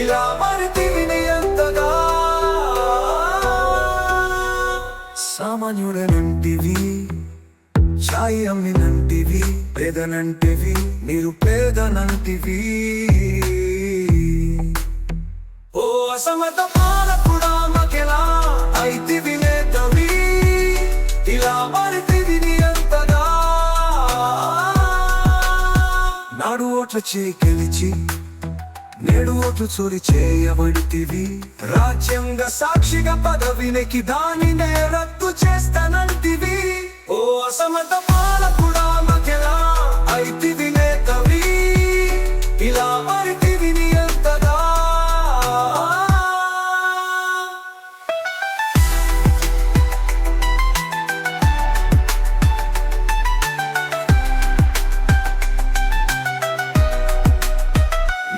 ఇలా మరితివి నియంతగా. సామాన్యుడనంటివి, ఛాయ్ అమ్మినంటివి, పేదనంటివి, నిరుపేదనంటివి. ఓ అసమత పాలకుడా మకెలా అయితివి నేతవి, ఇలా మరితివి నియంతగా. నాడు ఓట్ల చేయి గెలిచి నేడు ఓట్లు చోరీ చేయబడితివి. రాజ్యాంగ సాక్షిగా పదవినికి దానినే రద్దు చేస్తానంటివి. ఓ అసమత పాలకుడా మకెలా అయితివి నేతవి, ఇలా మరితివి నియంతగా.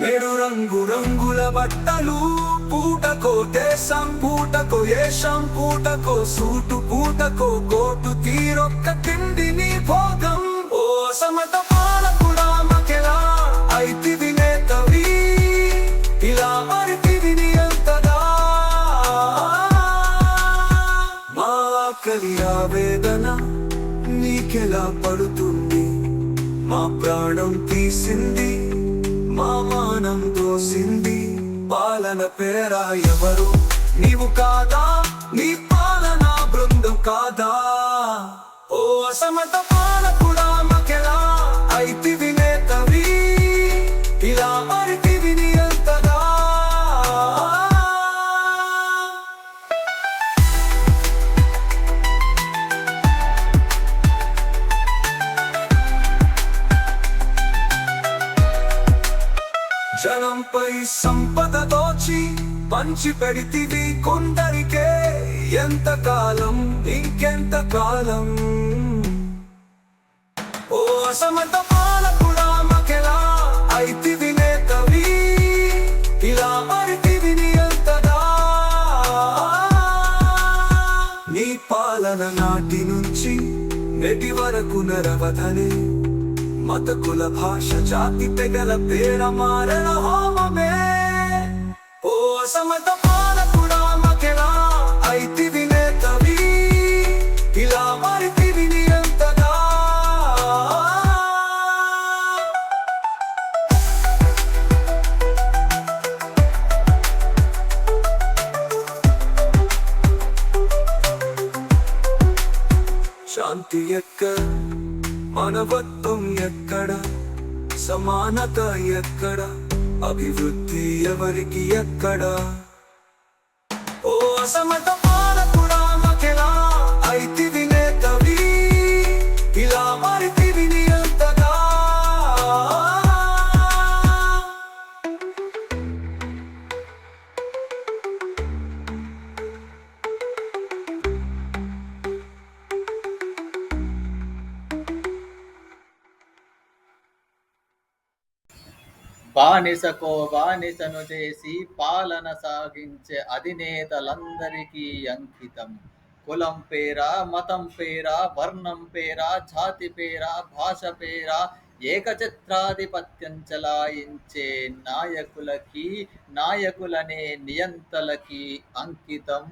నేడు రంగు రంగుల బట్టలు, పూటకో దేశం, పూటకో ఏషం, పూటకో సూటు, పూటకో కోటు, తీరొక్క తిండిని భోగం. ఓ అసమత పాలకుడా మకెలా అయితివి నేతవి, ఇలా మరితివి నియంతగా. మా ఆకలి ఆవేదన నీకెలా పడుతుంది, మా ప్రాణం తీసింది, మా మానం దోసింది. పాలన పేరా ఎవరు, నీవు కాదా, నీ పాలన బృందం కాదా. ఓ అసమత పాలకుడా మకెలా అయితివి నేతవి, ఇలా మరితివి నియంతగా. జనంపై సంపద దోచి పంచి పెడితివి కొందరికే. ఎంతకాలం, ఇంకెంతకాలం. ఓ అసమత పాలకుడా మకెలా అయితివి నేతవి, ఇలా మరితివి నియంతగా. నీ పాలన నాటి నుంచి నేటి వరకు నరవధనే. మత కుల భాష జాతి తెగల పేర మారణ హోమమే. ఓ అసమత పాలకుడా మకెలా అయితివి నేతవి, ఇలా మరితివి నియంతగా. శాంతి ఎక్కడ, మానవత్వం ఎక్కడ, సమానత ఎక్కడ, అభివృద్ధి ఎవరికి ఎక్కడ. ఓ అసమత పాలకుడా మకెలా అయితివి నేతవి, ఇలా మరితివి నియంతగా. బానిసకో బానిసను చేసి పాలన సాగించే అధినేతలందరికీ అంకితం. కులం పేరా, మతం పేరా, వర్ణం పేరా, జాతి పేరా, భాష పేరా ఏకఛత్రాధిపత్యం చలాయించే నాయకులకి, నాయకులనే నియంతలకి అంకితం.